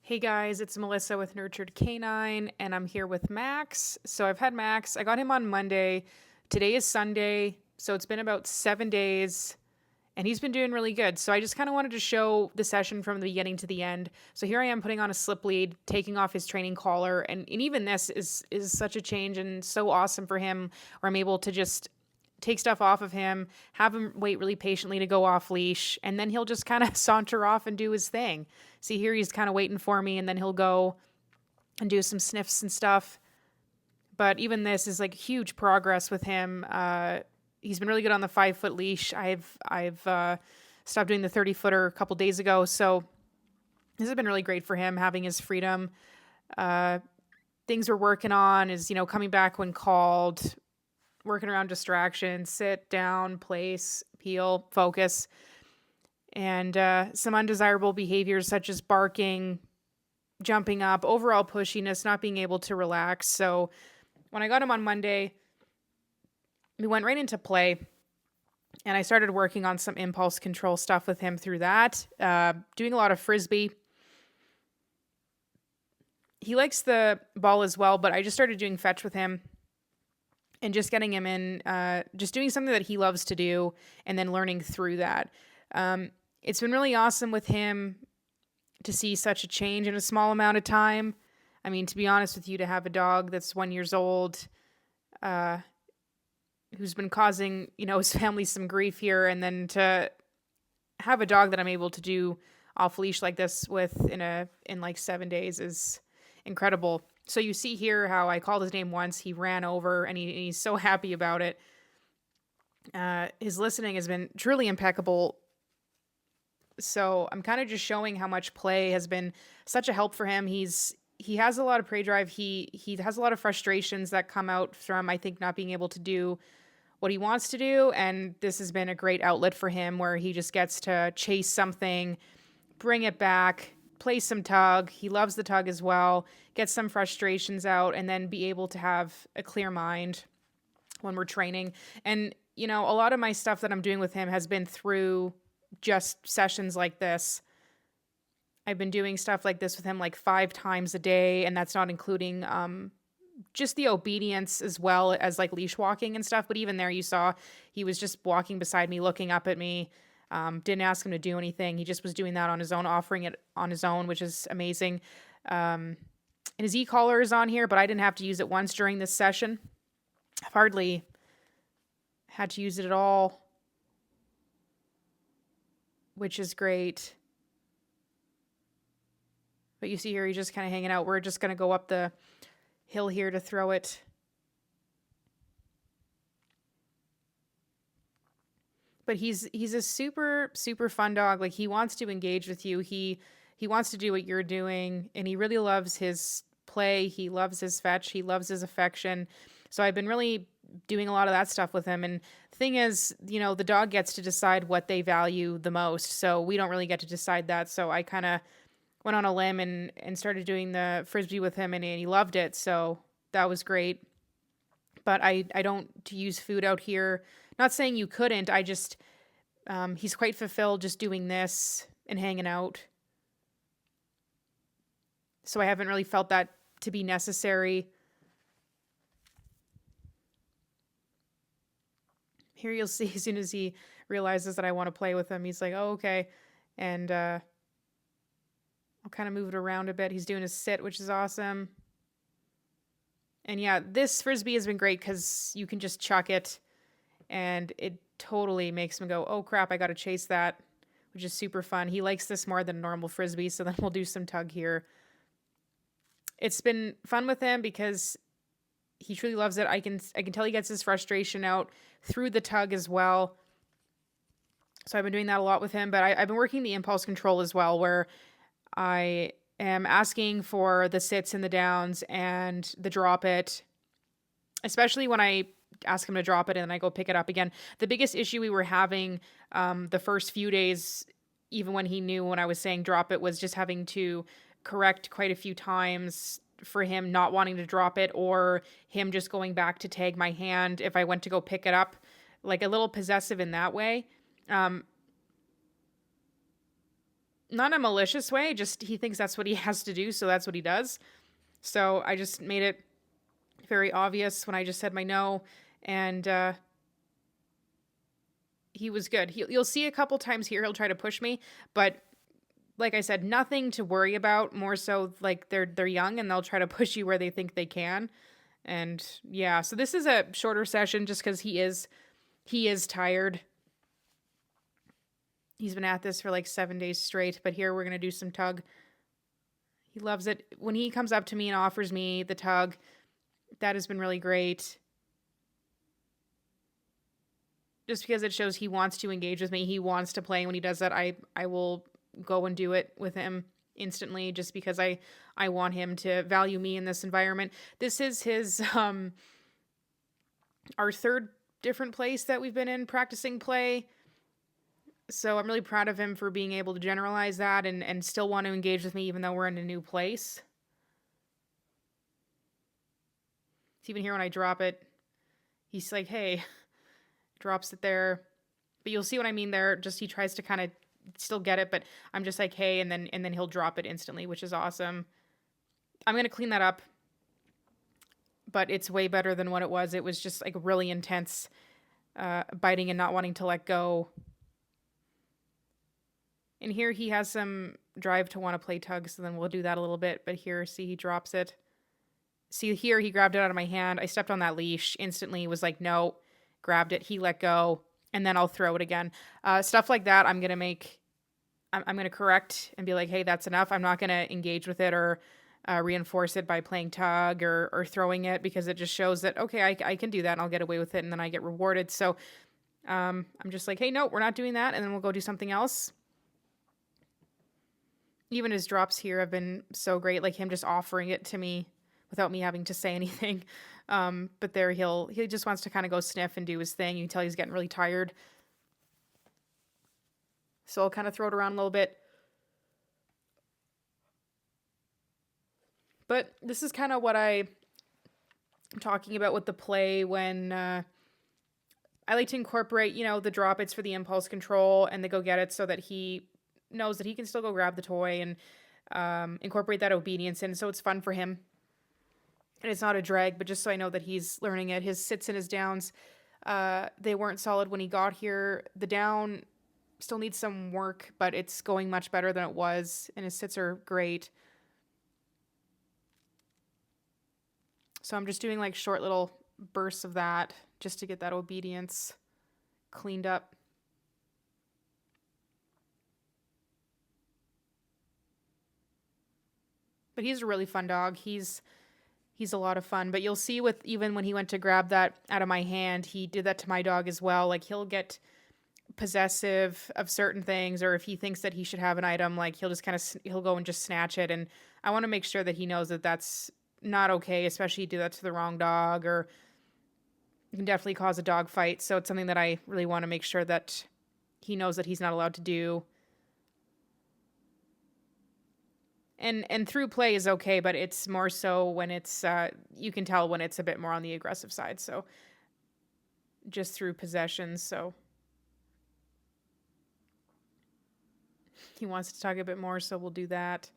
Hey guys, it's Melissa with Nurtured Canine, and I'm here with Max. So I've had Max. I got him on Monday. Today is Sunday, so it's been about 7 days, and he's been doing really good. So I just kind of wanted to show the session from the beginning to the end. So here I am putting on a slip lead, taking off his training collar, and even this is such a change and so awesome for him, where I'm able to just take stuff off of him, have him wait really patiently to go off leash, and then he'll just kind of saunter off and do his thing. See, here he's kind of waiting for me, and then he'll go and do some sniffs and stuff. But even this is like huge progress with him. He's been really good on the 5 foot leash. I've stopped doing the 30 footer a couple days ago, so this has been really great for him having his freedom. Uh, Things we're working on is coming back when called, working around distractions, sit down, place, peel, focus, and some undesirable behaviors such as barking, jumping up, overall pushiness, not being able to relax. So when I got him on Monday, we went right into play, and I started working on some impulse control stuff with him through that, doing a lot of frisbee. He likes the ball as well, but I just started doing fetch with him and just getting him in, just doing something that he loves to do and then learning through that. It's been really awesome with him to see such a change in a small amount of time. I mean, to be honest with you, to have a dog that's 1 year old, who's been causing, his family some grief here, and then to have a dog that I'm able to do off leash like this with in like 7 days is incredible. So you see here how I called his name once, he ran over, and he's so happy about it. His listening has been truly impeccable. So I'm kind of just showing how much play has been such a help for him. He has a lot of prey drive. He has a lot of frustrations that come out from, I think, not being able to do what he wants to do, and this has been a great outlet for him where he just gets to chase something, bring it back, play some tug. He loves the tug as well, get some frustrations out, and then be able to have a clear mind when we're training. And a lot of my stuff that I'm doing with him has been through just sessions like this. I've been doing stuff like this with him like 5 times a day, and that's not including just the obedience as well as like leash walking and stuff. But even there, you saw he was just walking beside me, looking up at me. Didn't ask him to do anything. He just was doing that on his own, offering it on his own, which is amazing. And his e-collar is on here, but I didn't have to use it once during this session. I've hardly had to use it at all, which is great. But you see here, he's just kind of hanging out. We're just going to go up the hill here to throw it. But he's a super, super fun dog. Like, he wants to engage with you. He wants to do what you're doing, and he really loves his play. He loves his fetch. He loves his affection. So I've been really doing a lot of that stuff with him. And the thing is, the dog gets to decide what they value the most. So we don't really get to decide that. So I kind of went on a limb and started doing the frisbee with him, and he loved it. So that was great. But I don't use food out here. Not saying you couldn't. I just, he's quite fulfilled just doing this and hanging out. So I haven't really felt that to be necessary. Here you'll see as soon as he realizes that I want to play with him, he's like, oh, okay. And I'll kind of move it around a bit. He's doing a sit, which is awesome. And yeah, this frisbee has been great because you can just chuck it and it totally makes him go, oh crap, I got to chase that, which is super fun. He likes this more than normal frisbee, so then we'll do some tug here. It's been fun with him because he truly loves it. I can tell he gets his frustration out through the tug as well. So I've been doing that a lot with him, but I've been working the impulse control as well, where I am asking for the sits and the downs and the drop it, especially when I ask him to drop it and then I go pick it up again. The biggest issue we were having the first few days, even when he knew when I was saying drop it, was just having to correct quite a few times for him not wanting to drop it, or him just going back to tag my hand if I went to go pick it up, like a little possessive in that way. not in a malicious way, just he thinks that's what he has to do, so that's what he does. So I just made it very obvious when I just said my no, and he was good. You'll see a couple times here he'll try to push me, but like I said, nothing to worry about. More so, like they're young and they'll try to push you where they think they can. And yeah, so this is a shorter session just because he is tired. He's been at this for like 7 days straight, but here we're gonna do some tug. He loves it. When he comes up to me and offers me the tug, that has been really great. Just because it shows he wants to engage with me. He wants to play. When he does that, I will go and do it with him instantly, just because I want him to value me in this environment. This is his our third different place that we've been in practicing play. So I'm really proud of him for being able to generalize that and still want to engage with me even though we're in a new place. So even here when I drop it, he's like, hey, drops it there. But you'll see what I mean there. Just he tries to kind of still get it, but I'm just like, hey, and then he'll drop it instantly, which is awesome. I'm going to clean that up, but it's way better than what it was. It was just like really intense biting and not wanting to let go. And here he has some drive to want to play tug, so then we'll do that a little bit. But here, see, he drops it. See, here he grabbed it out of my hand. I stepped on that leash. Instantly was like, no, grabbed it. He let go, and then I'll throw it again. Stuff like that I'm going to correct and be like, hey, that's enough. I'm not going to engage with it or reinforce it by playing tug or throwing it, because it just shows that, okay, I can do that and I'll get away with it and then I get rewarded. So I'm just like, hey, no, we're not doing that. And then we'll go do something else. Even his drops here have been so great, like him just offering it to me without me having to say anything. But there he just wants to kind of go sniff and do his thing. You can tell he's getting really tired. So I'll kind of throw it around a little bit. But this is kind of what I'm talking about with the play when I like to incorporate, the drop it's for the impulse control and the go get it, so that he knows that he can still go grab the toy and incorporate that obedience in. So it's fun for him. And it's not a drag, but just so I know that he's learning it. His sits and his downs, they weren't solid when he got here. The down still needs some work, but it's going much better than it was. And his sits are great. So I'm just doing like short little bursts of that just to get that obedience cleaned up. But he's a really fun dog. He's a lot of fun. But you'll see with even when he went to grab that out of my hand, he did that to my dog as well. Like he'll get possessive of certain things, or if he thinks that he should have an item, like he'll just he'll go and just snatch it. And I want to make sure that he knows that that's not okay, especially do that to the wrong dog, or it can definitely cause a dog fight. So it's something that I really want to make sure that he knows that he's not allowed to do. And through play is okay, but it's more so when it's, you can tell when it's a bit more on the aggressive side. So just through possessions. So he wants to talk a bit more, so we'll do that.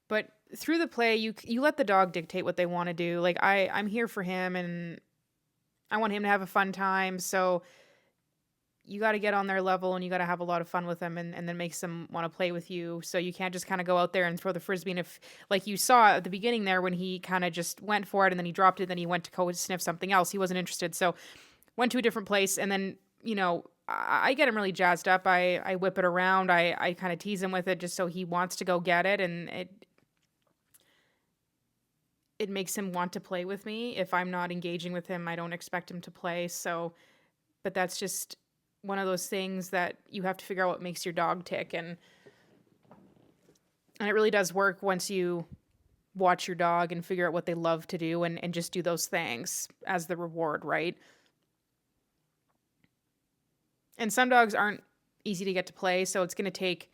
But through the play, you let the dog dictate what they want to do. Like I'm here for him and I want him to have a fun time. So you got to get on their level and you got to have a lot of fun with them and then makes them want to play with you. So you can't just kind of go out there and throw the Frisbee. And if, like you saw at the beginning there, when he kind of just went for it and then he dropped it, then he went to go sniff something else. He wasn't interested. So went to a different place. And then, I get him really jazzed up. I whip it around. I kind of tease him with it just so he wants to go get it. And it makes him want to play with me. If I'm not engaging with him, I don't expect him to play. So, but that's just one of those things that you have to figure out what makes your dog tick. And it really does work once you watch your dog and figure out what they love to do and just do those things as the reward, right? And some dogs aren't easy to get to play, so it's going to take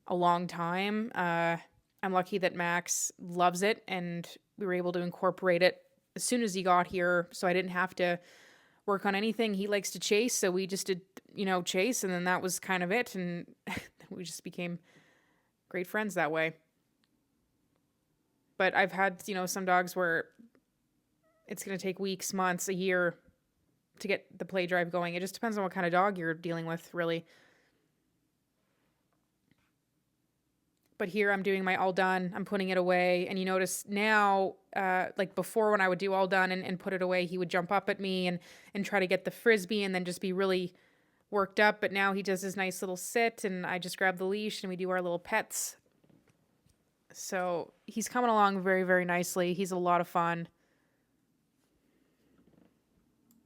a long time. I'm lucky that Max loves it, and we were able to incorporate it as soon as he got here, so I didn't have to work on anything. He likes to chase, so we just did chase, and then that was kind of it. And we just became great friends that way. But I've had, some dogs where it's going to take weeks, months, a year to get the play drive going. It just depends on what kind of dog you're dealing with, really. But here I'm doing my all done. I'm putting it away. And you notice now, like before when I would do all done and put it away, he would jump up at me and try to get the Frisbee and then just be really worked up. But now he does his nice little sit and I just grab the leash and we do our little pets. So he's coming along very, very nicely. He's a lot of fun.